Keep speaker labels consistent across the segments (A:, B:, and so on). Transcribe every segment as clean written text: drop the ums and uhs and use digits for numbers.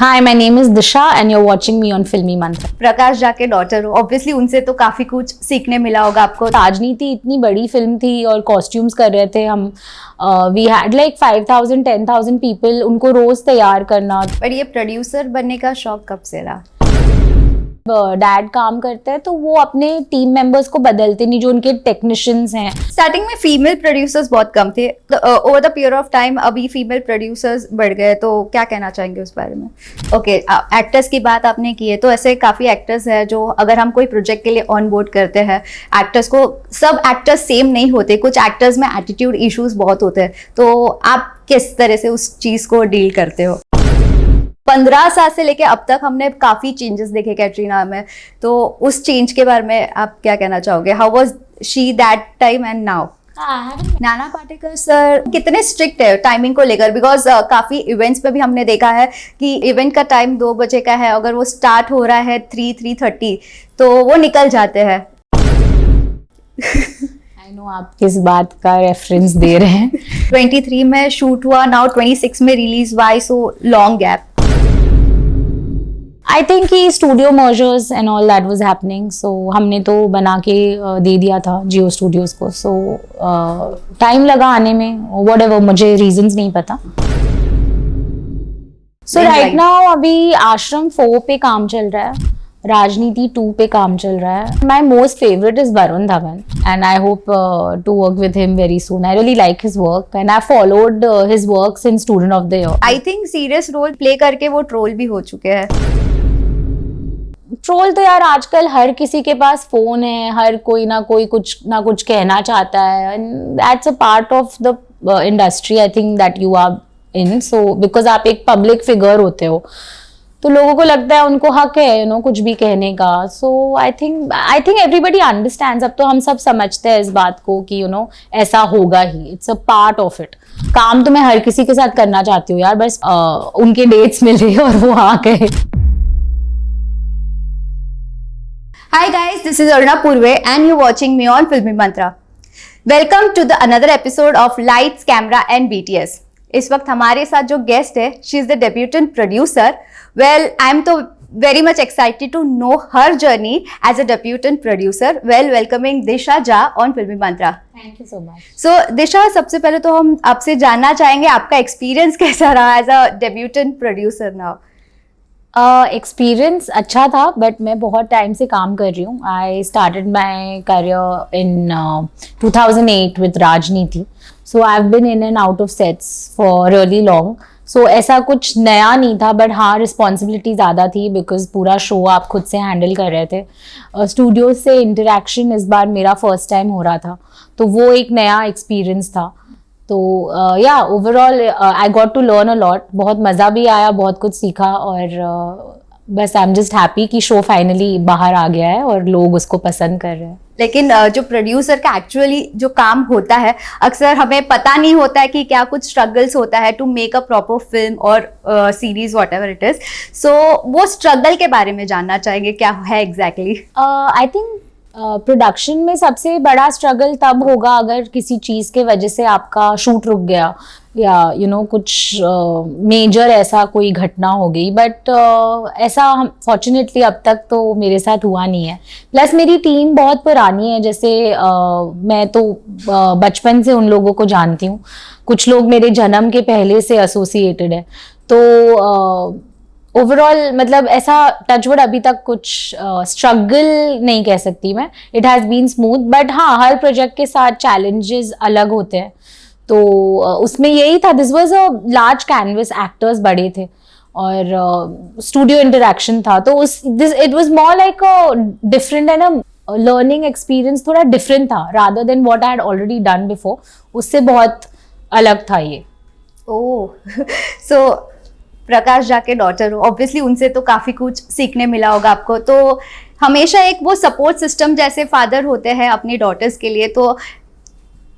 A: Hi, my name is Disha and you're watching me on Filmy Mantra.
B: Prakash Jha के daughter हो, obviously उनसे तो काफी कुछ सीखने मिला होगा आपको।
A: राजनीति इतनी बड़ी फिल्म थी और कॉस्ट्यूम्स कर रहे थे हम। वी हैड लाइक 5,000 10,000 पीपल, उनको रोज तैयार करना।
B: पर ये प्रोड्यूसर बनने का शौक कब से रहा?
A: डैड काम करते हैं तो वो अपने टीम मेंबर्स को बदलते नहीं, जो उनके टेक्नीशियंस हैं।
B: स्टार्टिंग में फीमेल प्रोड्यूसर्स बहुत कम थे, over the period of time अभी फीमेल प्रोड्यूसर्स बढ़ गए, तो क्या कहना चाहेंगे उस बारे में? ओके, एक्टर्स की बात आपने की है, तो ऐसे काफी एक्टर्स हैं जो अगर हम कोई प्रोजेक्ट के लिए ऑन बोर्ड करते हैं एक्टर्स को, सब एक्टर्स सेम नहीं होते, कुछ एक्टर्स में एटीट्यूड इश्यूज बहुत होते हैं, तो आप किस तरह से उस चीज को डील करते हो? 15 साल से लेके अब तक हमने काफी चेंजेस देखे कैटरीना में, तो उस चेंज के बारे में आप क्या कहना चाहोगे? How was she that time and now? Nana Patekar sir कितने स्ट्रिक्ट है टाइमिंग को लेकर? बिकॉज काफी इवेंट्स पे भी हमने देखा है कि इवेंट का टाइम 2 बजे का है, अगर वो स्टार्ट हो रहा है 3:30 तो वो निकल जाते हैं।
A: आई नो आप किस बात का रेफरेंस दे रहे हैं।
B: 23 में शूट हुआ, नाउ 26 में release, why so long gap?
A: I think कि studio mergers and all that was happening, so हमने तो बना के दे दिया था जियो स्टूडियोज को, सो टाइम लगा आने में, व्हाटएवर, मुझे रीजंस नहीं पता। सो राइट नाउ अभी आश्रम 4 पे काम चल रहा है, राजनीति 2 पे काम चल रहा है। My most favourite is Varun Dhawan and I hope to work with him very soon. I really like his work and I followed his work since student of the year.
B: I think serious role play करके वो troll भी हो चुके हैं।
A: Troll तो यार आजकल हर किसी के पास फोन है, हर कोई ना कुछ कहना चाहता है, and that's a part of the industry I think that you are in. So because आप एक पब्लिक फिगर होते हो तो लोगों को लगता है उनको हक है कुछ भी कहने का। सो आई थिंक एवरीबडी अंडरस्टैंड्स। अब तो हम सब समझते हैं इस बात को कि ऐसा होगा ही, it's a part of it. काम तो मैं हर किसी के साथ करना चाहती हूँ यार, बस उनके डेट्स मिल रही है और वो आ गए।
B: Hi guys, this is Aruna Purve and you're watching me on Filmy Mantra. Welcome to the another episode of Lights, Camera and BTS. इस वक्त हमारे साथ जो गेस्ट है, she is the debutant producer. Well, I'm तो very much excited to know her journey as a debutant producer. Well, welcoming Disha Jha on Filmy Mantra.
A: Thank you so much.
B: So Disha, सबसे पहले तो हम आपसे जानना चाहेंगे आपका experience कैसा रहा as a debutant producer now?
A: Experience अच्छा था, बट मैं बहुत टाइम से काम कर रही हूँ। I started my career in 2008 with Raajneeti, so I have been in and out of sets for really long. सो ऐसा कुछ नया नहीं था, बट हाँ रिस्पॉन्सिबिलिटी ज़्यादा थी बिकॉज पूरा शो आप खुद से हैंडल कर रहे थे। स्टूडियो से इंटरेक्शन इस बार मेरा फर्स्ट टाइम हो रहा था, तो वो एक नया एक्सपीरियंस था। तो या overall I got to learn a lot, बहुत मज़ा भी आया, बहुत कुछ सीखा, और बस आई एम जस्ट हैप्पी कि शो फाइनली बाहर आ गया है और लोग उसको पसंद कर रहे हैं।
B: लेकिन जो प्रोड्यूसर का एक्चुअली जो काम होता है, अक्सर हमें पता नहीं होता है कि क्या कुछ स्ट्रगल्स होता है to make a proper film और series whatever it is. So वो स्ट्रगल के बारे में जानना चाहेंगे, क्या है एग्जैक्टली?
A: आई थिंक प्रोडक्शन में सबसे बड़ा स्ट्रगल तब होगा अगर किसी चीज़ के वजह से आपका शूट रुक गया या कुछ मेजर ऐसा कोई घटना हो गई, बट ऐसा हम फॉर्चुनेटली अब तक तो मेरे साथ हुआ नहीं है। प्लस मेरी टीम बहुत पुरानी है, जैसे मैं तो बचपन से उन लोगों को जानती हूँ, कुछ लोग मेरे जन्म के पहले से एसोसिएटेड है, तो ओवरऑल मतलब ऐसा टचवुड अभी तक कुछ स्ट्रगल नहीं कह सकती मैं। It has been smooth, but हाँ हर प्रोजेक्ट के साथ चैलेंजेस अलग होते हैं, तो उसमें यही था। This was a large canvas, actors बड़े थे और स्टूडियो इंटरेक्शन था, तो it was more like a different and a learning experience, थोड़ा डिफरेंट था rather than what I had already done before. उससे बहुत अलग था ये।
B: ओह सो प्रकाश झा के डॉटर हो, ऑब्वियसली उनसे तो काफी कुछ सीखने मिला होगा आपको, तो हमेशा एक वो सपोर्ट सिस्टम जैसे फादर होते हैं अपनी डॉटर्स के लिए, तो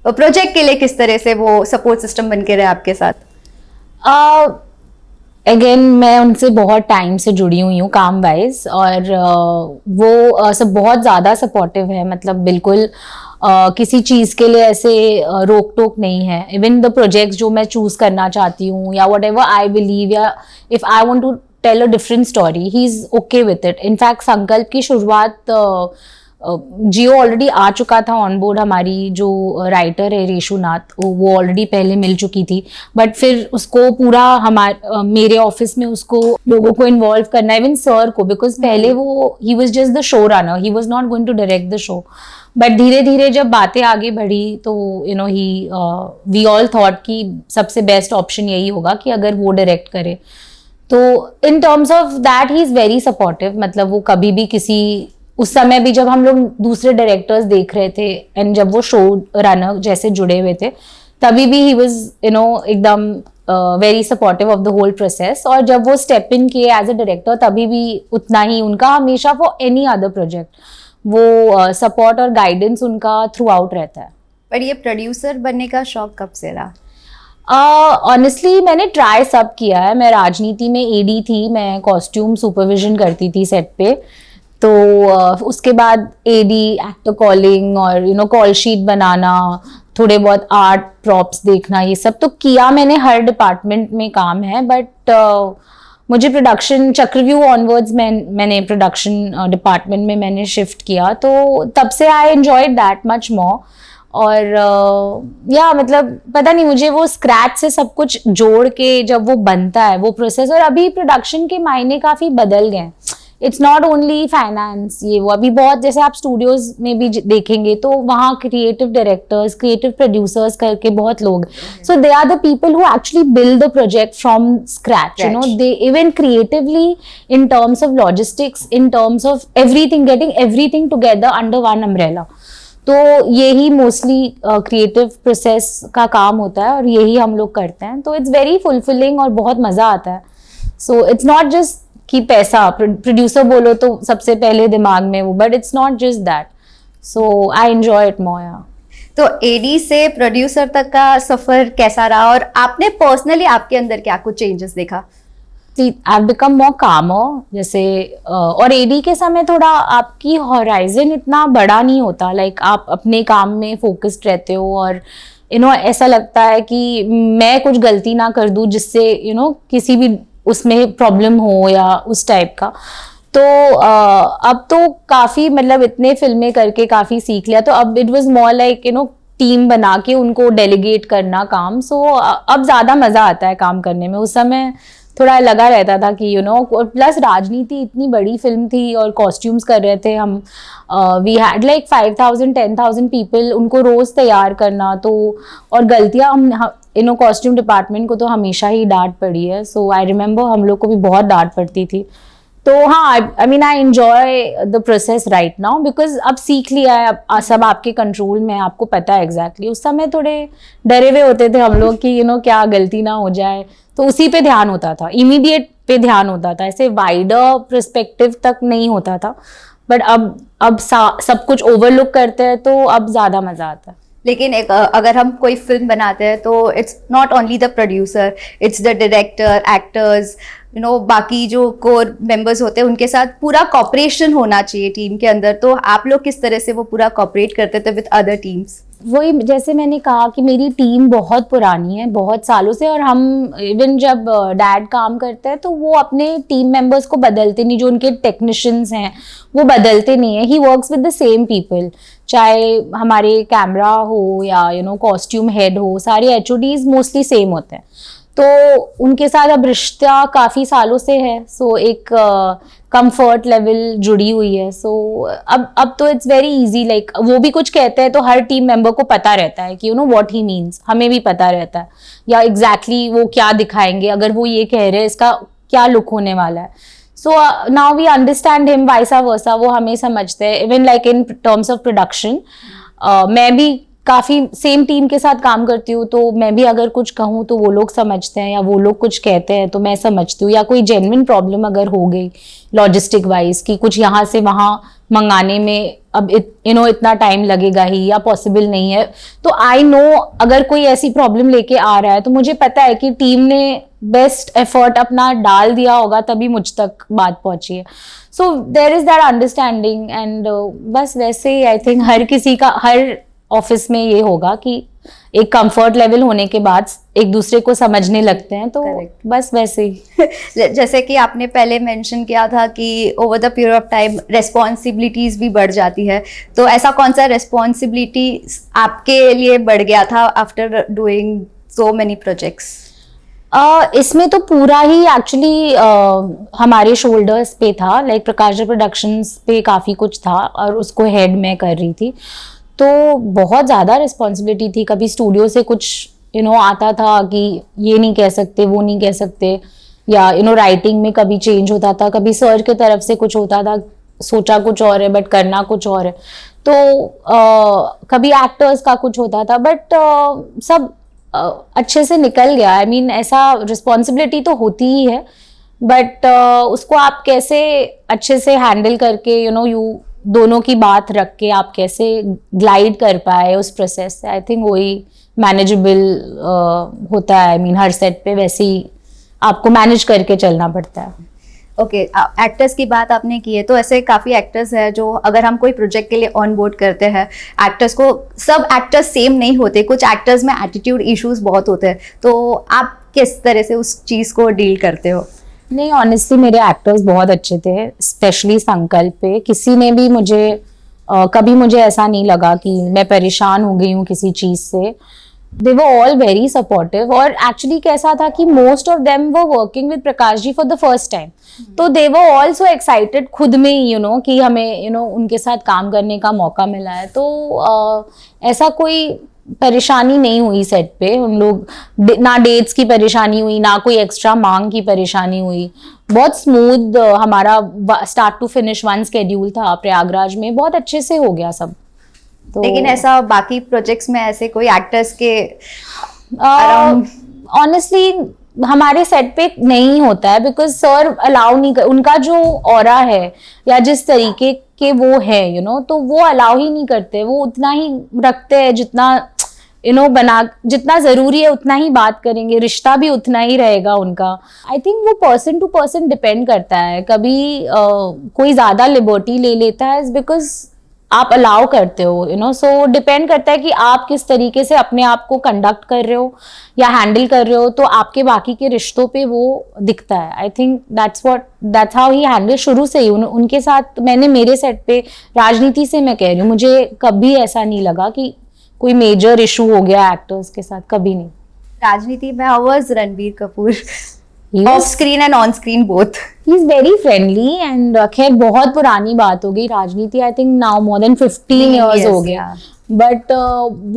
B: प्रोजेक्ट के लिए किस तरह से वो सपोर्ट सिस्टम बन के रहे आपके साथ?
A: अगेन मैं उनसे बहुत टाइम से जुड़ी हुई हूँ काम वाइज, और वो सब बहुत ज़्यादा सपोर्टिव है, मतलब बिल्कुल किसी चीज़ के लिए ऐसे रोक टोक नहीं है। इवन द प्रोजेक्ट्स जो मैं चूज़ करना चाहती हूँ या वट एवर आई बिलीव, या if I want to tell a different story, he is okay with it. In fact Sankalp की शुरुआत जियो ऑलरेडी आ चुका था ऑन बोर्ड. हमारी जो राइटर है रेशुनाथ, वो ऑलरेडी पहले मिल चुकी थी, बट फिर उसको पूरा मेरे ऑफिस में उसको लोगों को इन्वॉल्व करना, इवन सर को, बिकॉज पहले वो he was just the show runner, he was not going to direct the show. But धीरे धीरे जब बातें आगे बढ़ी तो you know we all thought कि सबसे बेस्ट ऑप्शन यही होगा कि अगर वो डायरेक्ट करे. तो इन terms of that he is very supportive. मतलब वो कभी भी किसी, उस समय भी जब हम लोग दूसरे डायरेक्टर्स देख रहे थे एंड जब वो शो रनर जैसे जुड़े हुए थे, तभी भी ही वाज यू नो एकदम very supportive of the whole process. और जब वो स्टेप इन किए एज अ डायरेक्टर, तभी भी उतना ही उनका हमेशा फॉर एनी अदर प्रोजेक्ट वो सपोर्ट और गाइडेंस उनका थ्रू आउट रहता है.
B: पर ये प्रोड्यूसर बनने का शौक कब से रहा?
A: ऑनेस्टली मैंने ट्राई सब किया है. मैं राजनीति में एडी थी, मैं कॉस्ट्यूम सुपरविजन करती थी सेट पे. तो उसके बाद एडी, एक्टर कॉलिंग और यू नो कॉल शीट बनाना, थोड़े बहुत आर्ट प्रॉप्स देखना, ये सब तो किया मैंने. हर डिपार्टमेंट में काम है. बट मुझे प्रोडक्शन चक्रव्यूह ऑनवर्ड्स मैंने प्रोडक्शन डिपार्टमेंट में मैंने शिफ्ट किया, तो तब से I enjoyed that much more. और या मतलब पता नहीं, मुझे वो स्क्रैच से सब कुछ जोड़ के जब वो बनता है वो प्रोसेस. और अभी प्रोडक्शन के मायने काफ़ी बदल गए. इट्स नॉट ओनली फाइनेंस, ये वो अभी बहुत, जैसे आप स्टूडियोज में भी देखेंगे तो वहाँ क्रिएटिव डायरेक्टर्स, क्रिएटिव प्रोड्यूसर्स करके बहुत लोग, so they are the people who actually build the project from scratch. You know they even creatively in terms of logistics, in terms of everything, getting everything together under one umbrella. तो यही mostly creative process का काम होता है और यही हम लोग करते हैं. तो इट्स वेरी फुलफिलिंग और बहुत मज़ा आता है. सो इट्स नॉट जस्ट कि पैसा, प्रोड्यूसर बोलो तो सबसे पहले दिमाग में वो, but it's not just that. So I enjoy it more.
B: तो एडी से प्रोड्यूसर तक का सफर कैसा रहा और आपने पर्सनली आपके अंदर क्या कुछ चेंजेस देखा?
A: I've become more calmer. जैसे और एडी के समय थोड़ा आपकी हॉराइजन इतना बड़ा नहीं होता. लाइक आप अपने काम में फोकस्ड रहते हो और यू नो ऐसा लगता है कि मैं कुछ गलती ना कर दूं जिससे यू नो किसी भी उसमें प्रॉब्लम हो या उस टाइप का. तो अब तो काफ़ी मतलब इतने फिल्में करके काफ़ी सीख लिया. तो अब it was more like you know team बना के उनको डेलीगेट करना काम. सो अब ज़्यादा मज़ा आता है काम करने में. उस समय थोड़ा लगा रहता था कि यू नो, प्लस राजनीति इतनी बड़ी फिल्म थी और कॉस्ट्यूम्स कर रहे थे हम. वी हैड लाइक 5,000 10,000 पीपल, उनको रोज़ तैयार करना. तो और गलतियाँ हम यू नो कॉस्ट्यूम डिपार्टमेंट को तो हमेशा ही डांट पड़ी है. सो आई रिमेंबर हम लोग को भी बहुत डांट पड़ती थी. तो हाँ, I mean I enjoy the process right now because अब सीख लिया है. अब सब आपके कंट्रोल में है, आपको पता है एग्जैक्टली. उस समय थोड़े डरे हुए होते थे हम लोग कि यू नो क्या गलती ना हो जाए. तो उसी पे ध्यान होता था, इमीडिएट पे ध्यान होता था, ऐसे वाइडर पर्सपेक्टिव तक नहीं होता था. बट अब सब कुछ ओवरलुक करते हैं तो अब ज़्यादा मज़ा आता है.
B: लेकिन एक अगर हम कोई फिल्म बनाते हैं तो it's not only the producer, it's the director, actors, you know बाकी जो कोर मेंबर्स होते हैं उनके साथ पूरा कॉपरेशन होना चाहिए टीम के अंदर. तो आप लोग किस तरह से वो पूरा कॉपरेट करते थे विद अदर टीम्स?
A: वही जैसे मैंने कहा कि मेरी टीम बहुत पुरानी है, बहुत सालों से. और हम इवन जब डैड काम करते हैं तो वो अपने टीम मेंबर्स को बदलते नहीं. जो उनके टेक्नीशियंस हैं वो बदलते नहीं है. He works with the same people, चाहे हमारे कैमरा हो या यू नो कॉस्ट्यूम हेड हो, सारे HODs मोस्टली सेम होते हैं. तो उनके साथ अब रिश्ता काफ़ी सालों से है. सो एक कंफर्ट लेवल जुड़ी हुई है. सो अब तो इट्स वेरी इजी. लाइक वो भी कुछ कहते हैं तो हर टीम मेंबर को पता रहता है कि you know what he means. हमें भी पता रहता है या एग्जैक्टली वो क्या दिखाएंगे, अगर वो ये कह रहे हैं इसका क्या लुक होने वाला है. So now we understand him, vice versa वो हमें समझते हैं. Even like in terms of production मैं भी काफ़ी सेम टीम के साथ काम करती हूँ. तो मैं भी अगर कुछ कहूँ तो वो लोग समझते हैं, या वो लोग कुछ कहते हैं तो मैं समझती हूँ. या कोई जेन्युइन प्रॉब्लम अगर हो गई लॉजिस्टिक वाइज कि कुछ यहाँ से वहाँ मंगाने में अब यू नो इतना टाइम लगेगा ही या पॉसिबल नहीं है, तो आई नो अगर कोई ऐसी प्रॉब्लम लेके आ रहा है तो मुझे पता है कि टीम ने बेस्ट एफर्ट अपना डाल दिया होगा तभी मुझ तक बात पहुंची है. So there is that understanding. And बस वैसे ही आई थिंक हर किसी का, हर ऑफिस में ये होगा कि एक कंफर्ट लेवल होने के बाद एक दूसरे को समझने लगते हैं, तो
B: Correct.
A: बस वैसे ही।
B: जैसे कि आपने पहले मेंशन किया था कि over the period of time responsibilities भी बढ़ जाती है, तो ऐसा कौन सा रेस्पॉन्सिबिलिटी आपके लिए बढ़ गया था after doing so many projects?
A: इसमें तो पूरा ही एक्चुअली हमारे शोल्डर्स पे था, लाइक प्रकाश प्रोडक्शंस पे काफ़ी कुछ था और उसको हेड मैं कर रही थी, तो बहुत ज़्यादा रिस्पॉन्सिबिलिटी थी। कभी स्टूडियो से कुछ आता था कि ये नहीं कह सकते, वो नहीं कह सकते, या राइटिंग में कभी चेंज होता था, कभी सर की तरफ से कुछ होता था, सोचा कुछ और है बट करना कुछ और है, तो कभी एक्टर्स का कुछ होता था, बट सब अच्छे से निकल गया। आई मीन ऐसा रिस्पॉन्सिबिलिटी तो होती ही है, बट उसको आप कैसे अच्छे से हैंडल करके यू दोनों की बात रख के आप कैसे ग्लाइड कर पाए उस प्रोसेस से, आई थिंक वही मैनेजेबल होता है। आई मीन हर सेट पे वैसे ही आपको मैनेज करके चलना पड़ता है।
B: ओके, एक्टर्स की बात आपने की है, तो ऐसे काफ़ी एक्टर्स हैं जो अगर हम कोई प्रोजेक्ट के लिए ऑन बोर्ड करते हैं, एक्टर्स को, सब एक्टर्स सेम नहीं होते, कुछ एक्टर्स में एटीट्यूड इश्यूज बहुत होते हैं, तो आप किस तरह से उस चीज़ को डील करते हो?
A: नहीं, ऑनेस्टली मेरे एक्टर्स बहुत अच्छे थे, स्पेशली संकल्प पे किसी ने भी कभी मुझे ऐसा नहीं लगा कि मैं परेशान हो गई हूँ किसी चीज़ से। They were all very supportive, और एक्चुअली कैसा था कि most of them were working with Prakash ji for the first time, तो दे वर ऑल्सो एक्साइटेड खुद में ही कि हमें उनके साथ काम करने का मौका मिला है, तो ऐसा कोई परेशानी नहीं हुई सेट पे। उन लोग ना डेट्स की परेशानी हुई, ना कोई एक्स्ट्रा मांग की परेशानी हुई, बहुत स्मूथ हमारा start to finish one schedule था प्रयागराज में, बहुत अच्छे से हो गया सब। तो
B: लेकिन ऐसा बाकी प्रोजेक्ट्स में ऐसे कोई एक्टर्स के
A: ऑनेस्टली हमारे सेट पे नहीं होता है, बिकॉज सर अलाउ नहीं कर, उनका जो ऑरा है या जिस तरीके के वो है तो वो अलाउ ही नहीं करते। वो उतना ही रखते हैं जितना जितना जरूरी है उतना ही बात करेंगे, रिश्ता भी उतना ही रहेगा उनका। आई थिंक वो पर्सन टू पर्सन डिपेंड करता है। कभी कोई ज्यादा लिबर्टी ले लेता है बिकॉज आप अलाउ करते हो सो डिपेंड करता है कि आप किस तरीके से अपने आप को कंडक्ट कर रहे हो या हैंडल कर रहे हो, तो आपके बाकी के रिश्तों पे वो दिखता है। I think that's how he handle शुरू से ही उनके साथ। मैंने मेरे सेट पे राजनीति से मैं कह रही हूँ, मुझे कभी ऐसा नहीं लगा कि कोई मेजर इशू हो गया एक्टर्स के साथ, कभी नहीं।
B: राजनीति में how was Ranbir Kapoor of screen and on screen both?
A: He is very friendly and खैर बहुत पुरानी बात हो गई राजनीति, I think now more than 15 years हो गया, but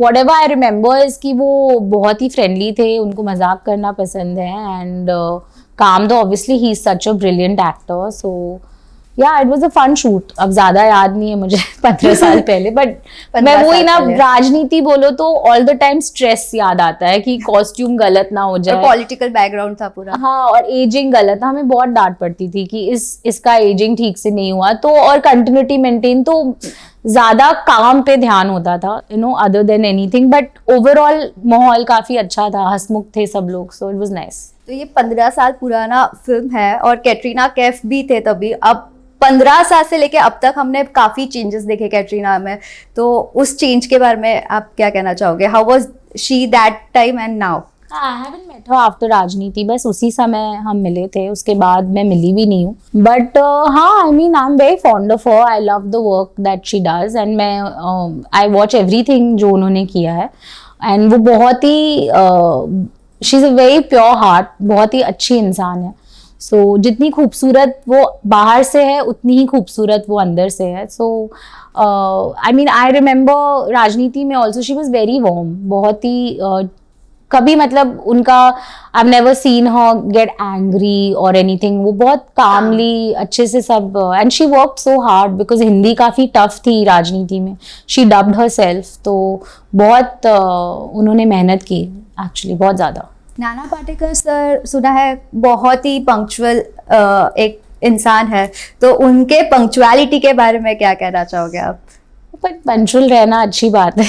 A: what ever I remember is कि वो बहुत ही फ्रेंडली थे, उनको मजाक करना पसंद है, एंड काम तो ऑब्वियसली ही is such a brilliant actor, so yeah it was a fun shoot. अब ज्यादा याद नहीं है मुझे 15 साल पहले, बट मैं वही ना, राजनीति बोलो तो ऑल द टाइम स्ट्रेस याद आता है कि कॉस्ट्यूम गलत ना हो जाए,
B: पॉलिटिकल बैकग्राउंड था पूरा।
A: हाँ, और एजिंग गलत था, हमें बहुत डांट पड़ती थी कि इसका एजिंग ठीक से नहीं हुआ, तो और कंटिन्यूटी मेंटेन, तो ज्यादा काम पे ध्यान होता था other than anything, but overall माहौल काफी अच्छा था, हंसमुख थे सब लोग, सो इट वाज नाइस।
B: तो ये 15 साल पुराना फिल्म है और कैटरीना कैफ भी थे तभी, अब 15 साल से लेके अब तक हमने काफी चेंजेस देखे कैटरीना में, तो उस चेंज के बारे में आप क्या कहना चाहोगे? How was she that time and now?
A: I haven't met her after Rajneeti, बस उसी समय हम मिले थे, उसके बाद मैं मिली भी नहीं हूँ, बट हाँ, I mean I am very fond of her, I love the work that she does, and मैं आई वॉच एवरीथिंग जो उन्होंने किया है, एंड वो बहुत ही she is a very pure heart, बहुत ही अच्छी इंसान है। सो जितनी खूबसूरत वो बाहर से है उतनी ही खूबसूरत वो अंदर से है। सो आई मीन आई रिमेम्बर राजनीति में also she was very warm, बहुत ही कभी मतलब उनका I have never seen her get angry और एनीथिंग, वो बहुत कामली अच्छे से सब, and she worked so hard because Hindi काफ़ी टफ थी राजनीति में, शी डब्ड हर सेल्फ, तो बहुत उन्होंने मेहनत की एक्चुअली, बहुत ज़्यादा।
B: नाना पाटेकर सर सुना है बहुत ही पंक्चुअल एक इंसान है, तो उनके पंक्चुअलिटी के बारे में क्या कहना चाहोगे आप?
A: पर पंक्चुअल रहना अच्छी बात है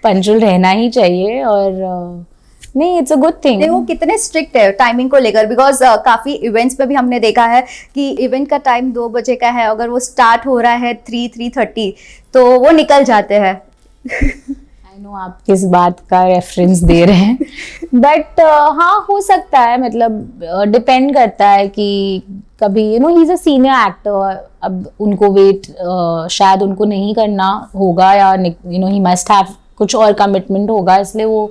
A: पंक्चुअल रहना ही चाहिए, और नहीं, इट्स अ गुड थिंग।
B: वो कितने स्ट्रिक्ट है टाइमिंग को लेकर? बिकॉज काफी इवेंट्स पे भी हमने देखा है कि इवेंट का टाइम 2 बजे का है, अगर वो स्टार्ट हो रहा है 3:30 तो वो निकल जाते हैं।
A: I नो आप किस बात का रेफरेंस दे रहे हैं, बट हाँ हो सकता है, मतलब डिपेंड करता है कि कभी he is a senior actor, अब उनको वेट शायद उनको नहीं करना होगा, या ही मस्ट हैव कुछ और कमिटमेंट होगा, इसलिए वो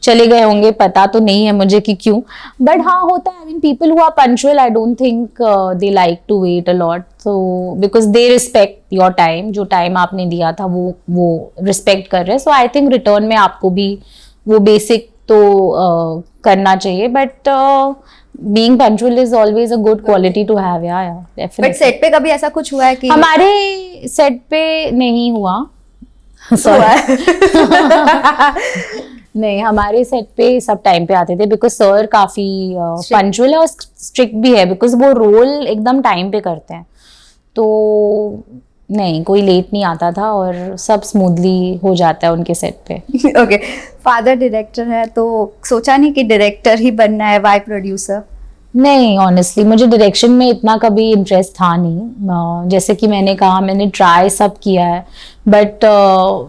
A: चले गए होंगे, पता तो नहीं है मुझे कि क्यों, बट हाँ होता है। I mean people who are punctual, I don't think they like to wait a lot, so because they respect your time, जो टाइम आपने दिया था वो रिस्पेक्ट कर रहे हैं, सो आई थिंक रिटर्न में आपको भी वो बेसिक तो करना चाहिए, but being punctual is always a good quality to have, yeah
B: but
A: definitely.
B: Set पे कभी ऐसा कुछ हुआ है कि
A: हमारे सेट पे नहीं हुआ, नहीं हमारे सेट पे सब टाइम पे आते थे, बिकॉज सर काफी पंक्चुअल है और स्ट्रिक्ट भी है, बिकॉज वो रोल एकदम टाइम पे करते हैं, तो नहीं कोई लेट नहीं आता था और सब स्मूथली हो जाता है उनके सेट पे।
B: ओके, फादर डायरेक्टर है तो सोचा नहीं कि डायरेक्टर ही बनना है, वाई प्रोड्यूसर?
A: नहीं, ऑनेस्टली मुझे डायरेक्शन में इतना कभी इंटरेस्ट था नहीं, जैसे कि मैंने कहा मैंने ट्राई सब किया है, बट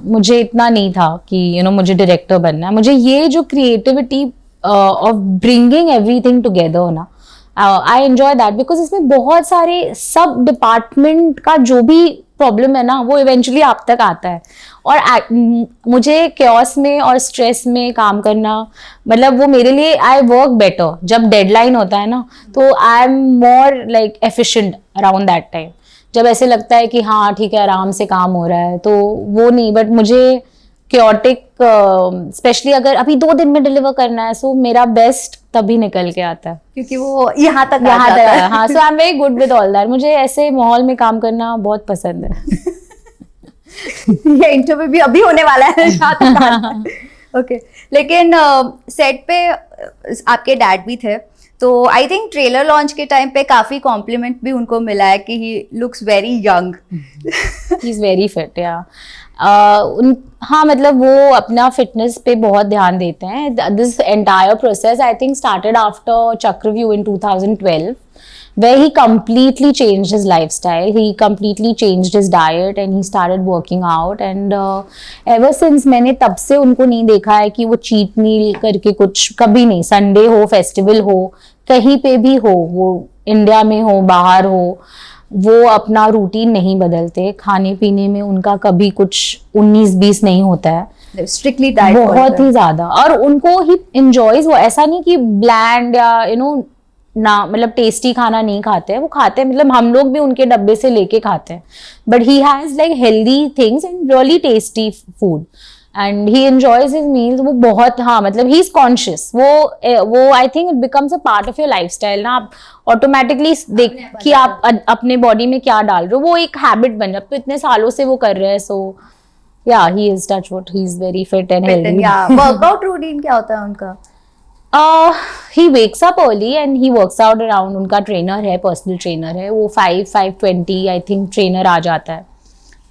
A: मुझे इतना नहीं था कि मुझे डायरेक्टर बनना है। मुझे ये जो creativity of bringing everything together ना, आई एंजॉय दैट, बिकॉज इसमें बहुत सारे सब डिपार्टमेंट का जो भी प्रॉब्लम है ना वो इवेंचुअली आप तक आता है, और मुझे क्योस में और स्ट्रेस में काम करना, मतलब वो मेरे लिए आई वर्क बेटर जब डेडलाइन होता है ना, तो I am more like efficient around that time, जब ऐसे लगता है कि हाँ ठीक है आराम से काम हो रहा है, तो वो नहीं। बट मुझे क्योटिक स्पेशली अगर अभी 2 दिन में डिलीवर करना है, सो मेरा बेस्ट तभी निकल के आता है,
B: क्योंकि वो यहाँ तक आ जाता है।
A: हाँ, so I am very good with all that, मुझे ऐसे माहौल में काम करना बहुत पसंद है।
B: ये इंटरव्यू भी अभी होने वाला है यहाँ तक। ओके, लेकिन सेट पे आपके डैड भी थे, तो आई थिंक ट्रेलर लॉन्च के टाइम पे काफी कॉम्प्लीमेंट भी उनको मिला है कि he looks very young.
A: He is very fit, या हाँ मतलब वो अपना फिटनेस पे बहुत ध्यान देते हैं। This entire process I think started after चक्रव्यूह in 2012, where he completely changed his lifestyle, he completely changed his diet and he started working out, and ever since मैंने तब से उनको नहीं देखा है कि वो चीट मील करके कुछ, कभी नहीं, संडे हो, फेस्टिवल हो, कहीं पे भी हो, वो इंडिया में हो बाहर हो, वो अपना रूटीन नहीं बदलते, खाने पीने में उनका कभी कुछ 19-20 नहीं होता है,
B: स्ट्रिक्टली डाइट
A: बहुत ही ज्यादा, और उनको ही एंजॉयज, वो ऐसा नहीं कि ब्लैंड या ना मतलब टेस्टी खाना नहीं खाते हैं, वो खाते हैं, मतलब हम लोग भी उनके डब्बे से लेके खाते हैं, but he has like healthy things and really tasty food and he enjoys his meals, वो बहुत, हाँ मतलब ही इज कॉन्शियस, वो I think it becomes a part of your lifestyle ना, आप ऑटोमेटिकली देख कि आप अपने बॉडी में क्या डाल रहे हो, वो एक हैबिट बन जाता है, तो इतने सालों से वो कर रहे हैं, so yeah he is touch wood, he is very fit and healthy.
B: Workout routine क्या होता है उनका?
A: he wakes up early and he works out around, उनका ट्रेनर है, पर्सनल ट्रेनर है, वो 5:20 आई थिंक ट्रेनर आ जाता है,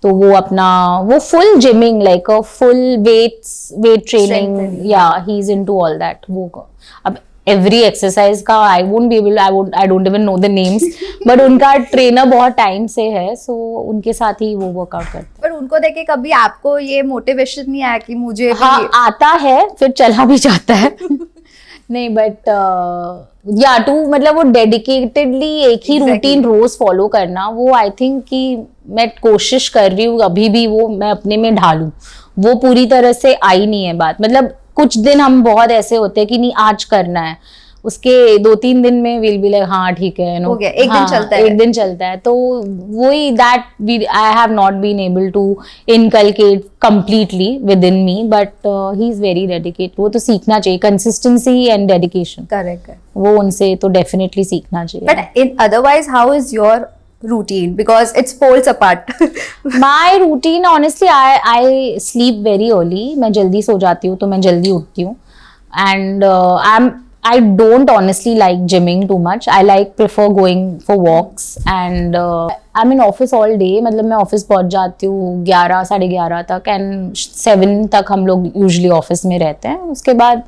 A: तो वो अपना वो full gymming like a full weight training, yeah he is into all that. वो अब एवरी एक्सरसाइज का I don't even know the names, but उनका ट्रेनर बहुत टाइम से है, सो उनके साथ ही वो वर्कआउट करते हैं।
B: पर उनको देख के कभी आपको ये मोटिवेशन नहीं आया कि मुझे
A: हाँ आता है, फिर चला भी जाता है। नहीं बट या टू मतलब वो डेडिकेटेडली एक ही रूटीन रोज फॉलो करना, वो आई थिंक कि मैं कोशिश कर रही हूँ अभी भी वो मैं अपने में ढालूं, वो पूरी तरह से आई नहीं है बात। मतलब कुछ दिन हम बहुत ऐसे होते हैं कि नहीं आज करना है, उसके 2-3 दिन में विल बी लाइक हाँ ठीक है
B: हो गया, एक दिन चलता है,
A: एक दिन चलता है, तो वही that I have not been able to inculcate completely within me, but he is very dedicated, वो तो सीखना चाहिए, कंसिस्टेंसी एंड डेडिकेशन,
B: करेक्ट,
A: वो उनसे तो डेफिनेटली सीखना चाहिए।
B: But in otherwise how is your routine, because it's poles apart?
A: My routine honestly, I sleep very early, मैं जल्दी सो जाती हूँ तो मैं जल्दी उठती हूँ, and I don't honestly like gymming too much. I prefer going for walks, and I'm in office all day. मतलब मैं ऑफिस पहुँच जाती हूँ 11 साढ़े 11 तक, and 7 तक हम लोग यूजली ऑफिस में रहते हैं। उसके बाद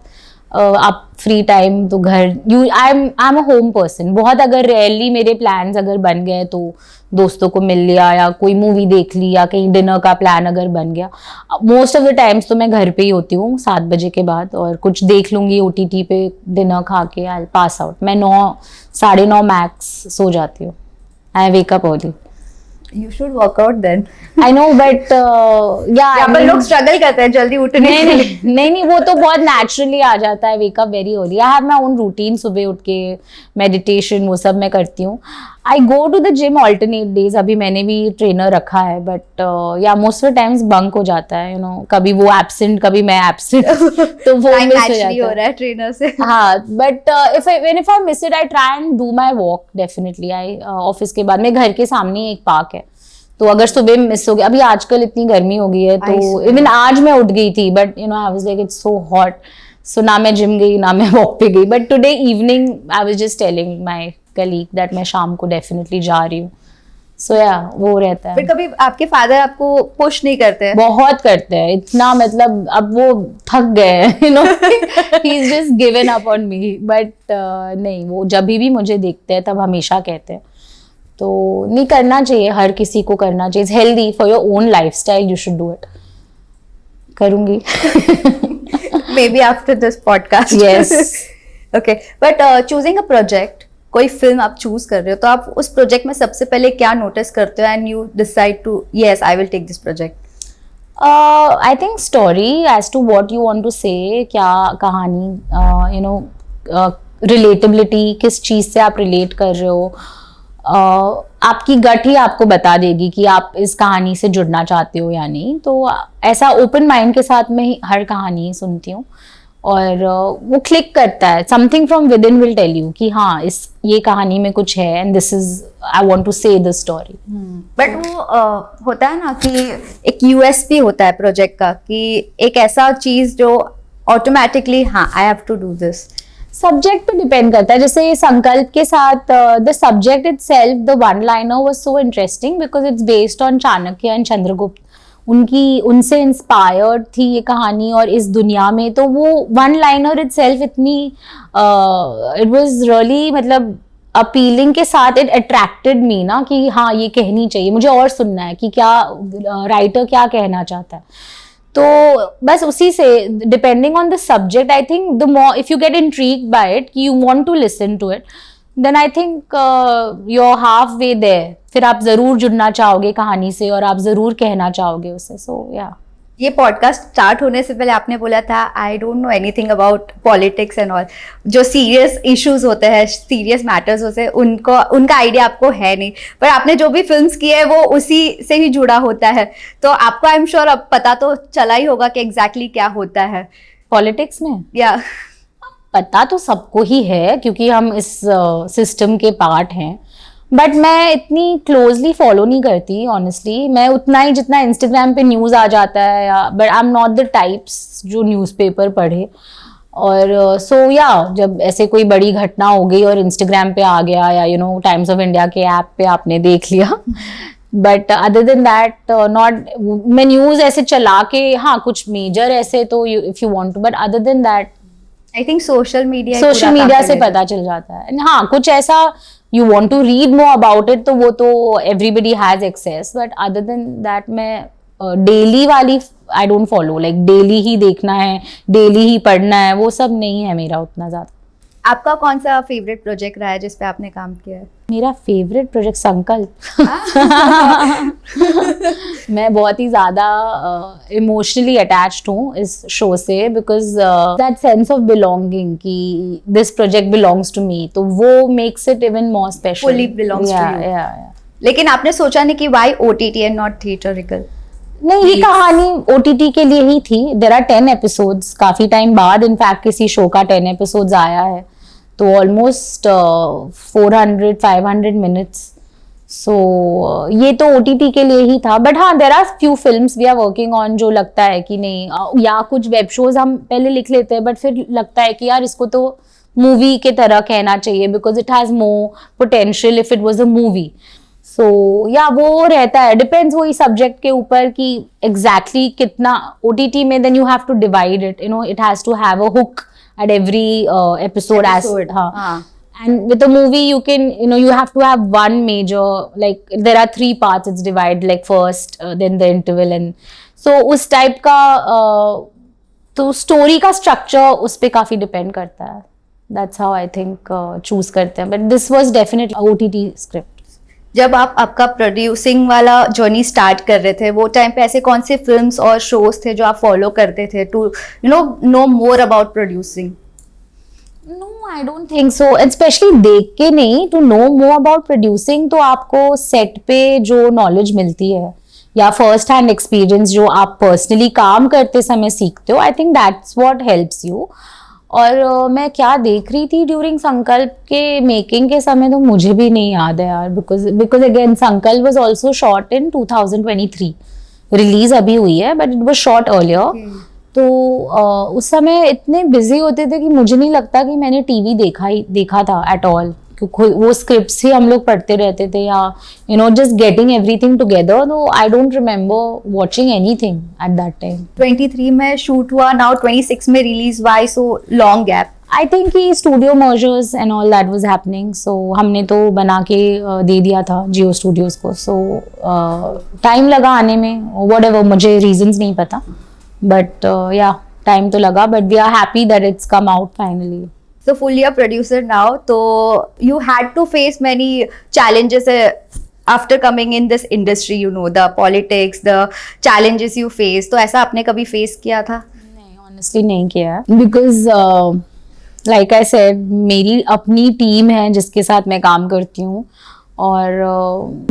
A: आप फ्री टाइम तो घर I am a home person. बहुत अगर रेयरली मेरे प्लान्स अगर बन गए तो दोस्तों को मिल लिया या कोई मूवी देख ली या कहीं डिनर का प्लान अगर बन गया। मोस्ट ऑफ द टाइम्स तो मैं घर पे ही होती हूँ 7 बजे के बाद, और कुछ देख लूंगी OTT पे, डिनर खा के आई पास आउट। मैं 9 साढ़े 9 मैक्स सो जाती हूँ। I wake up early.
B: You should work out then.
A: I know, but yeah,
B: यहाँ पर लोग स्ट्रगल करते हैं जल्दी उठने
A: नहीं
B: के लिए।
A: नहीं वो तो बहुत नेचुरली आ जाता है। Wake up very early. I have my own routine. सुबह उठ के मेडिटेशन वो सब मैं करती हूँ। I go to the gym alternate days. अभी मैंने भी ट्रेनर रखा है, बट या मोस्ट ऑफ टाइम्स बंक हो जाता है, कभी वो एब्सेंट कभी मैं एब्सेंट तो वो
B: Time
A: मिस हो
B: naturally हो
A: जाता
B: रहा है ट्रेनर से।
A: हाँ, but if I miss it I try and do my walk definitely. I office के बाद मेरे घर के सामने ही एक पार्क है, तो अगर सुबह मिस हो गया, अभी आजकल इतनी गर्मी हो गई है तो इवन आज मैं उठ गई थी, but I was like it's so hot, so ना मैं जिम गई ना मैं वॉक पे गई। But today evening I was just telling my colleague that मैं शाम को डेफिनेटली जा रही हूँ। सो या वो रहता है।
B: फिर कभी आपके फादर आपको पुश नहीं करते हैं?
A: बहुत करते हैं, इतना मतलब अब वो थक गए हैं, he is just given up on me. But नहीं, वो जब भी मुझे देखते हैं तब हमेशा कहते हैं, तो नहीं करना चाहिए, हर किसी को करना चाहिए। Healthy for your own lifestyle, you should do it. करूंगी
B: maybe after this podcast.
A: Yes.
B: Okay, but choosing a project, कोई फिल्म आप चूज कर रहे हो तो आप उस प्रोजेक्ट में सबसे पहले क्या नोटिस करते हो and you decide to yes I will take this project?
A: I think story as to what you want to say, क्या कहानी, रिलेटेबिलिटी, किस चीज से आप रिलेट कर रहे हो। आपकी गट ही आपको बता देगी कि आप इस कहानी से जुड़ना चाहते हो या नहीं। तो ऐसा ओपन माइंड के साथ मैं हर कहानी सुनती हूँ, और वो क्लिक करता है। Something from within will tell you कि हाँ ये कहानी में कुछ है and this is I want to say the story.
B: But वो होता है ना कि एक यूएसपी होता है प्रोजेक्ट का, कि एक ऐसा चीज जो ऑटोमेटिकली हाँ I have to do this.
A: Subject पे डिपेंड करता है। जैसे संकल्प के साथ the subject itself, the one liner was so interesting because it's based on Chanakya and Chandragupta. उनसे इंस्पायर्ड थी ये कहानी, और इस दुनिया में तो वो वन लाइनर इटसेल्फ इतनी इट वाज रियली मतलब अपीलिंग के साथ इट अट्रैक्टेड मी ना, कि हाँ ये कहनी चाहिए, मुझे और सुनना है कि क्या राइटर क्या कहना चाहता है। तो बस उसी से depending on the subject, I think the more if you get intrigued by it, कि you want to listen to it, then I think you are half way there. फिर आप जरूर जुड़ना चाहोगे कहानी से और आप जरूर कहना चाहोगे उसे। सो या
B: ये पॉडकास्ट स्टार्ट होने से पहले आपने बोला था I don't know anything about politics and all, जो सीरियस इश्यूज होते हैं, सीरियस मैटर्स होते हैं, उनका आइडिया आपको है नहीं, पर आपने जो भी फिल्म्स की है वो उसी से ही जुड़ा होता है, तो आपको आई एम श्योर अब पता तो चला ही होगा कि एग्जैक्टली क्या होता है
A: पॉलिटिक्स में।
B: या
A: पता तो सबको ही है क्योंकि हम इस सिस्टम के पार्ट हैं, बट मैं इतनी क्लोजली फॉलो नहीं करती ऑनेस्टली। मैं उतना ही जितना इंस्टाग्राम पे न्यूज़ आ जाता है, या but I am not the types जो न्यूज़पेपर पढ़े। और सो या जब ऐसे कोई बड़ी घटना हो गई और इंस्टाग्राम पे आ गया, या टाइम्स ऑफ इंडिया के ऐप पे आपने देख लिया, but other than that not. मैं न्यूज़ ऐसे चला के हाँ कुछ मेजर ऐसे तो if you want to, but other than that
B: I think social media
A: से पता चल जाता है। हाँ कुछ ऐसा you want to read more about it तो वो तो everybody has access, but other than that मैं डेली वाली I don't follow, like daily ही देखना है, डेली ही पढ़ना है, वो सब नहीं है मेरा उतना ज्यादा।
B: आपका कौन सा फेवरेट प्रोजेक्ट रहा है जिस पे आपने काम किया है?
A: मेरा फेवरेट प्रोजेक्ट संकल्प। मैं बहुत ही ज्यादा इमोशनली अटैच्ड हूँ इस शो से, because that sense of belonging कि this project belongs to me, तो वो makes it even more special.
B: Fully belongs to you. लेकिन आपने सोचा नहीं कि why OTT and not theatrical?
A: नहीं, ये कहानी OTT के लिए ही थी। देयर आर 10 एपिसोड्स, काफी टाइम बाद इनफैक्ट किसी शो का 10 एपिसोड्स आया है, तो ऑलमोस्ट 400-500 मिनट्स। सो ये तो OTT के लिए ही था, बट हाँ there are few films we are working on जो लगता है कि नहीं, या कुछ वेब शोज हम पहले लिख लेते हैं बट फिर लगता है कि यार इसको तो मूवी के तरह कहना चाहिए because it has more potential if it was a movie. So yeah वो रहता है, डिपेंड्स वही सब्जेक्ट के ऊपर कि एग्जैक्टली कितना OTT में, then you have to divide it, it has to have a hook at every episode as हाँ.
B: हाँ.
A: And with a movie, you can, you have to have one major, like there are 3 parts. It's divided like first, then the interval, and so उस type का तो story का structure उस पे काफी depend करता है. That's how I think choose करते हैं. But this was definitely OTT script.
B: जब आप आपका प्रोड्यूसिंग वाला जर्नी स्टार्ट कर रहे थे, वो टाइम पे ऐसे कौन से फिल्म्स और शोज थे जो आप फॉलो करते थे to know more about producing?
A: No, I don't think so. Especially देख के नहीं, to know more about producing, तो आपको सेट पे जो नॉलेज मिलती है या फर्स्ट हैंड एक्सपीरियंस जो आप पर्सनली काम करते समय सीखते हो, I think that's what helps you. और मैं क्या देख रही थी ड्यूरिंग संकल्प के मेकिंग के समय तो मुझे भी नहीं याद है यार, बिकॉज अगेन संकल्प was also shot in 2023. Release अभी हुई है but it was shot earlier. तो उस समय इतने बिजी होते थे कि मुझे नहीं लगता कि मैंने टीवी देखा था एट ऑल, क्योंकि वो स्क्रिप्ट्स ही हम लोग पढ़ते रहते थे या जस्ट गेटिंग एवरीथिंग टुगेदर. तो I don't remember watching anything at that time.
B: 23 में शूट हुआ, नाउ 26 में release. Why so long gap?
A: I think कि studio mergers and all that was happening, so हमने तो बना के दे दिया था जियो स्टूडियोज को. सो टाइम लगा आने में, व्हाटएवर, मुझे रीजंस नहीं पता, बट या टाइम तो लगा. But we are happy that it's come out finally.
B: So fully a producer now, so you had to face many challenges after coming in this industry, the politics, the challenges you face. तो ऐसा आपने कभी face किया था?
A: नहीं, honestly नहीं किया, because like I said, मेरी अपनी टीम है जिसके साथ मैं काम करती हूँ, और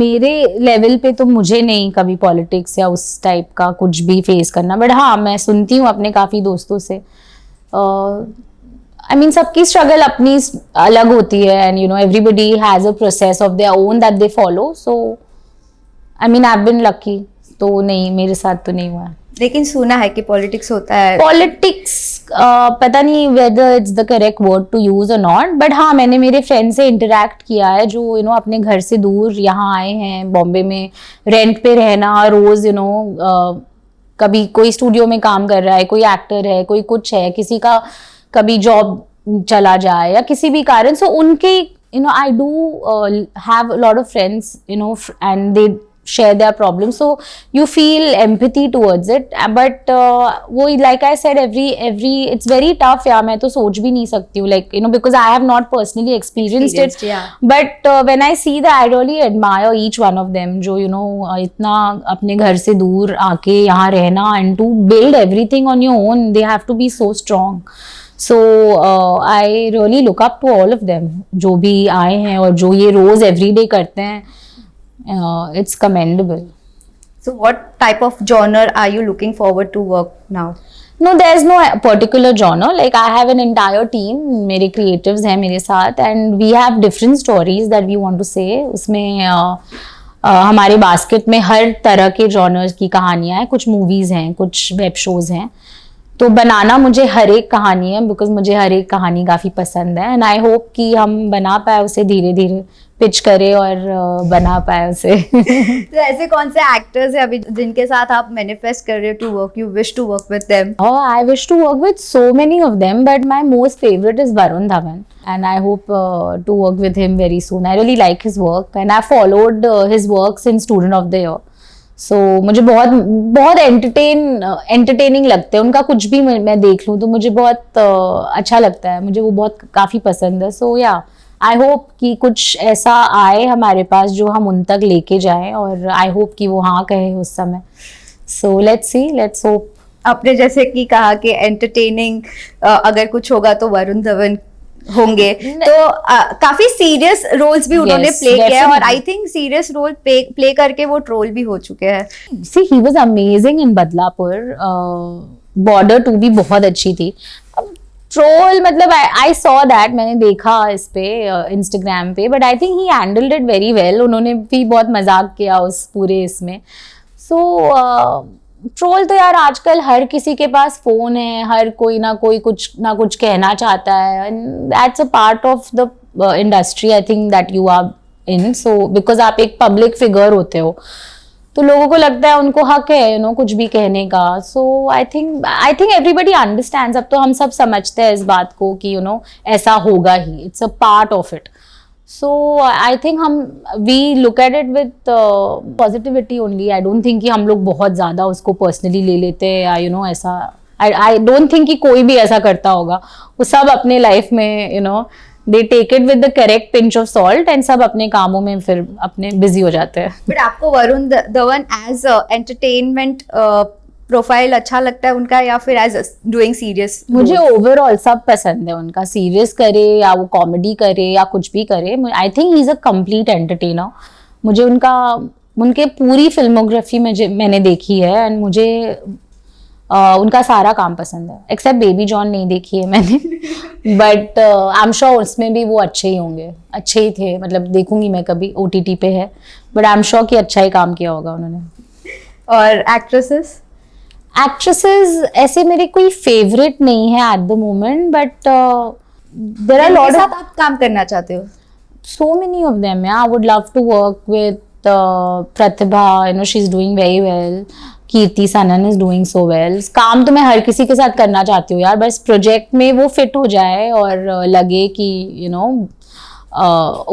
A: मेरे लेवल पे तो मुझे नहीं कभी पॉलिटिक्स या उस टाइप का कुछ भी फेस करना. बट हाँ, मैं सुनती हूँ अपने काफ़ी दोस्तों से. I mean, सबकी स्ट्रगल अपनी अलग होती है, and everybody has a process of their own that they follow. So I mean, I've been lucky. तो नहीं, मेरे साथ तो नहीं हुआ.
B: लेकिन सुना है कि पॉलिटिक्स होता है.
A: पॉलिटिक्स पता नहीं whether it's the correct word to use or not, but हाँ, मैंने मेरे फ्रेंड से इंटरेक्ट किया है जो अपने घर से दूर यहाँ आए हैं बॉम्बे में रेंट पे रहना, रोज कभी कोई स्टूडियो में काम कर रहा है, कोई एक्टर है, कोई कुछ है, किसी का कभी जॉब चला जाए या किसी भी कारण. सो उनके I do have lot of friends and they share their problems, so you feel empathy towards it. But वो like I said, every it's very tough. यार मैं तो सोच भी नहीं सकती हूँ, like because I have not personally experienced it.
B: Yeah.
A: But when I see that, I really admire each one of them जो इतना अपने घर से दूर आके यहाँ रहना, and to build everything on your own, they have to be so strong. So I really look up to all of them जो भी आए हैं और जो ये रोज everyday करते हैं. It's commendable.
B: So what type of genre are you looking forward to work now?
A: No, there's no particular genre. Like I have an entire team, मेरे creatives हैं मेरे साथ, and we have different stories that we want to say. उसमें हमारे basket में हर तरह के genres की कहानियाँ हैं. कुछ movies हैं, कुछ web shows हैं. तो बनाना मुझे हर एक कहानी है, बिकॉज मुझे हर एक कहानी काफ़ी पसंद है, एंड आई होप कि हम बना पाए उसे, धीरे धीरे पिच करे और बना पाए उसे.
B: तो ऐसे कौन से एक्टर्स हैं अभी जिनके साथ आप मैनिफेस्ट कर रहे हो to work, you wish to work with them?
A: Oh, I wish to work with so many of them, but my most favorite is Varun Dhawan, and I hope to work with him very soon. I really like his work, and I followed his work since Student of the Year. So मुझे बहुत entertaining लगते हैं उनका. कुछ भी मैं देख लूँ तो मुझे बहुत अच्छा लगता है, मुझे वो बहुत काफ़ी पसंद है. सो या आई होप कि कुछ ऐसा आए हमारे पास जो हम उन तक लेके जाएं, और आई होप कि वो हाँ कहे उस समय. So let's see, let's hope.
B: आपने जैसे कि कहा कि एंटरटेनिंग अगर कुछ होगा तो वरुण धवन होंगे, तो काफी सीरियस रोल्स भी उन्होंने प्ले किया है, और I think serious role play करके वो ट्रोल भी हो चुके हैं.
A: See he was amazing in Badlapur. Border 2 भी बहुत अच्छी थी. ट्रोल मतलब आई सॉ दैट, मैंने देखा इस पे इंस्टाग्राम पे, but I think he handled it very well. उन्होंने भी बहुत मजाक किया उस पूरे इसमें. सो ट्रोल तो यार आजकल हर किसी के पास फोन है, हर कोई ना कुछ कहना चाहता है, and that's a part of the industry I think that you are in. So because आप एक पब्लिक फिगर होते हो, तो लोगों को लगता है उनको हक है कुछ भी कहने का. सो आई थिंक एवरीबडी अंडरस्टैंड्स. अब तो हम सब समझते हैं इस बात को कि ऐसा होगा ही. It's a part of it. So I think we look at it with positivity only. I don't think कि हम लोग बहुत ज़्यादा उसको personally ले लेते हैं या ऐसा. I don't think कि कोई भी ऐसा करता होगा. वो सब अपने life में they take it with the correct pinch of salt and सब अपने कामों में फिर अपने busy हो जाते हैं.
B: But आपको Varun Dhawan as entertainment profile अच्छा लगता है उनका या फिर एज डूइंग सीरियस?
A: मुझे ओवरऑल सब पसंद है उनका. सीरियस करे या वो कॉमेडी करे या कुछ भी करे. I think he is a complete entertainer. मुझे उनके पूरी फिल्मोग्राफी में मैंने देखी है एंड मुझे उनका सारा काम पसंद है. एक्सेप्ट बेबी जॉन नहीं देखी है मैंने. बट आई एम श्योर उसमें भी वो अच्छे ही होंगे. अच्छे ही थे. मतलब देखूंगी मैं कभी. OTT पे है बट आई एम श्योर कि अच्छा ही काम किया होगा उन्होंने.
B: और
A: एक्ट्रेसेस ऐसे मेरे कोई फेवरेट नहीं है at the moment. But there are lot
B: साथ आप काम करना चाहते हो?
A: So many of them. Yeah, I would love to work with Pratibha. She's doing very well. Kirti Sanan is doing so well. काम तो मैं हर किसी के साथ करना चाहती हूँ यार. बस प्रोजेक्ट में वो फिट हो जाए और लगे कि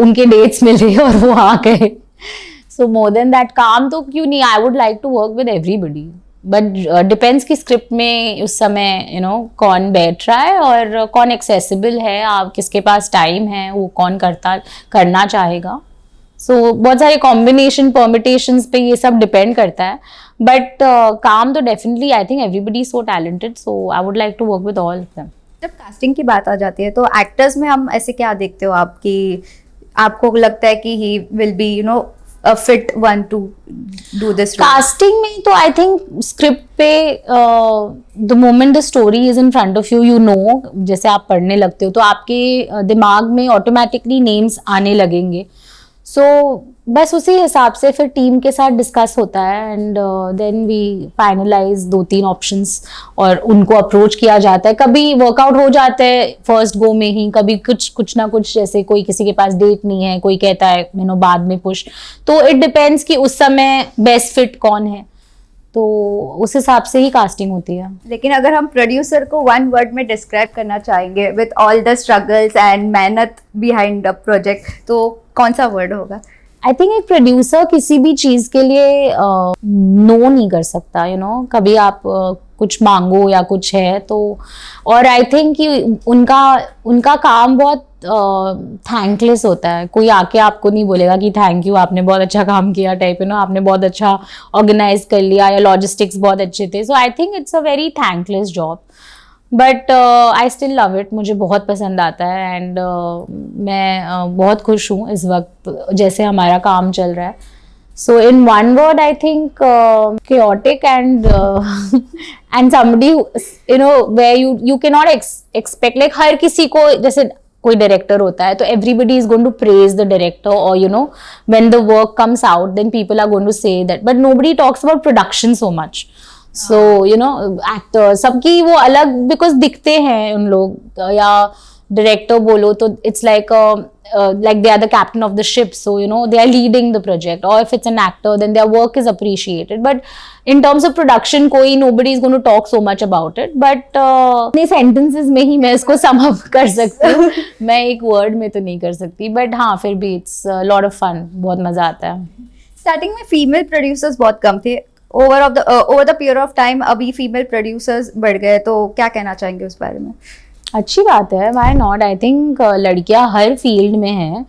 A: उनके डेट्स मिले और वो आ गए. So more than that, काम तो क्यों नहीं. I would like to work with everybody. But depends कि स्क्रिप्ट में उस समय कौन बैठ रहा है और कौन एक्सेसिबल है. आप किसके पास टाइम है, वो कौन करना चाहेगा. सो बहुत सारे कॉम्बिनेशन परमिटेशंस पे ये सब डिपेंड करता है. बट काम तो definitely I think everybody so talented. So I would like to work with all of them.
B: जब कास्टिंग की बात आ जाती है तो एक्टर्स में हम ऐसे क्या देखते हो आप कि आपको लगता है कि he will be a fit one to do this role?
A: Casting में तो I think script पे the moment the story is in front of you जैसे आप पढ़ने लगते हो तो आपके दिमाग में automatically names आने लगेंगे. So बस उसी हिसाब से फिर टीम के साथ डिस्कस होता है and then we finalise 2-3 options और उनको अप्रोच किया जाता है. कभी वर्कआउट हो जाता है फर्स्ट गो में ही. कभी कुछ ना कुछ जैसे कोई किसी के पास डेट नहीं है, कोई कहता है बाद में पुश. तो इट डिपेंड्स कि उस समय बेस्ट फिट कौन है. तो उस हिसाब से ही कास्टिंग होती है.
B: लेकिन अगर हम प्रोड्यूसर को वन वर्ड में डिस्क्राइब करना चाहेंगे with all the struggles and मेहनत बिहाइंड द प्रोजेक्ट तो कौन सा वर्ड होगा?
A: आई थिंक एक प्रोड्यूसर किसी भी चीज के लिए नो नहीं कर सकता. कभी आप कुछ मांगो या कुछ है तो. और आई थिंक कि उनका काम बहुत थैंकलेस होता है. कोई आके आपको नहीं बोलेगा कि थैंक यू, आपने बहुत अच्छा काम किया टाइप आपने बहुत अच्छा ऑर्गेनाइज कर लिया या लॉजिस्टिक्स बहुत अच्छे थे. So I think it's a very thankless job. But I still love it. मुझे बहुत पसंद आता है एंड मैं बहुत खुश हूँ इस वक्त जैसे हमारा काम चल रहा है. So in one word I think chaotic and somebody where you cannot expect like हर किसी को जैसे कोई डायरेक्टर होता है तो everybody is going to praise the director or when the work comes out then people are going to say that, but nobody talks about production so much. So actor सबकी वो अलग बिकॉज दिखते हैं उन लोग या डायरेक्टर बोलो तो it's like they are the captain of the ship, so they are leading the project. Or if it's an actor then their work is appreciated, but in terms of production nobody is going to talk so much about it. But अपने sentences में ही मैं इसको sum up कर सकती हूँ. मैं एक word में तो नहीं कर सकती, but हाँ फिर भी it's a lot of fun. बहुत मजा आता है.
B: स्टार्टिंग में फीमेल प्रोड्यूसर्स बहुत कम थे. Over the period of time अभी फीमेल प्रोड्यूसर्स बढ़ गए तो क्या कहना चाहेंगे उस बारे में?
A: अच्छी बात है. Why not. आई थिंक लड़कियां हर फील्ड में हैं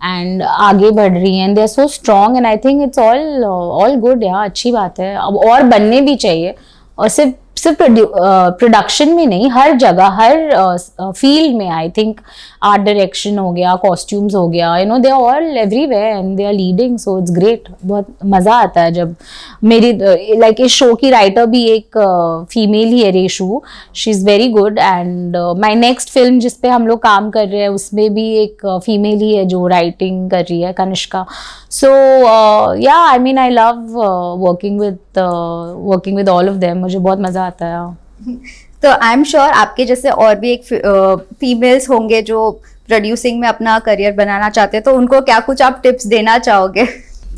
A: एंड आगे बढ़ रही हैं. They are so strong and I think it's all good. यार अच्छी बात है. अब और बनने भी चाहिए. और सिर्फ प्रोडक्शन में नहीं, हर जगह हर फील्ड में. आई थिंक आर्ट डायरेक्शन हो गया, कॉस्ट्यूम्स हो गया, they are all everywhere and they are leading. So it's great. बहुत मज़ा आता है जब मेरी लाइक इस शो की राइटर भी एक फीमेल ही है, Reshu. She is very good and my next film जिस पे हम लोग काम कर रहे हैं उसमें भी एक फीमेल ही है जो राइटिंग कर रही है, कनिष्का. सो या I mean I love working with all of them. मुझे बहुत मज़ा आता है.
B: तो आई एम श्योर आपके जैसे और भी एक फीमेल्स होंगे जो प्रोड्यूसिंग में अपना करियर बनाना चाहते हैं, तो उनको क्या कुछ आप टिप्स देना चाहोगे?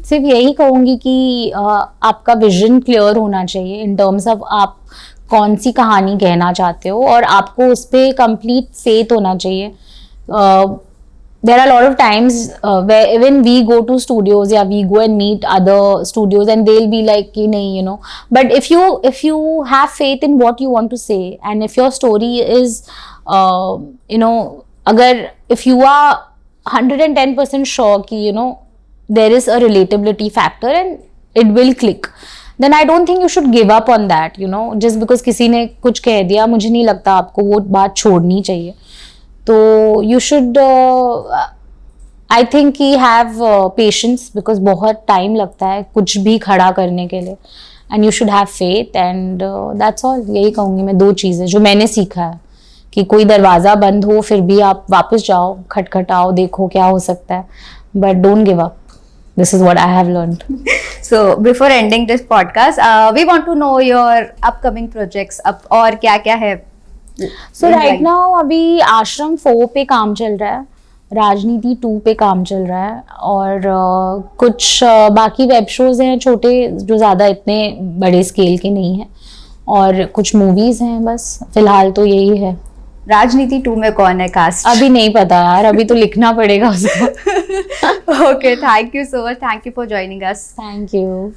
A: सिर्फ यही कहूँगी कि आपका विजन क्लियर होना चाहिए इन टर्म्स ऑफ आप कौन सी कहानी कहना चाहते हो, और आपको उस पर कंप्लीट फेथ होना चाहिए. There are a lot of times where even we go to studios, yeah, we go and meet other studios and they'll be like कि नहीं, you know, but if you have faith in what you want to say and if your story is you know, अगर if you are 110% sure कि you know there is a relatability factor and it will click, then I don't think you should give up on that, you know, just because किसी ने कुछ कह दिया. मुझे नहीं लगता आपको वो बात छोड़नी चाहिए. तो you should I think कि have patience, because बहुत टाइम लगता है कुछ भी खड़ा करने के लिए, and you should have faith and that's all. यही कहूँगी मैं, 2 चीज़ें जो मैंने सीखा है कि कोई दरवाज़ा बंद हो फिर भी आप वापस जाओ, खटखटाओ, देखो क्या हो सकता है, but don't give up. This is what I have learned.
B: So before ending this podcast, we want to know your upcoming projects. अब और क्या क्या है?
A: So right now अभी आश्रम 4 पे काम चल रहा है, राजनीति 2 पे काम चल रहा है, और कुछ बाकी वेब शोज हैं छोटे जो ज़्यादा इतने बड़े स्केल के नहीं हैं, और कुछ मूवीज़ हैं. बस फिलहाल तो यही है.
B: राजनीति 2 में कौन है कास्ट?
A: अभी नहीं पता यार, अभी तो लिखना पड़ेगा उसको.
B: Okay, thank you so much. Thank you for joining us.
A: Thank you.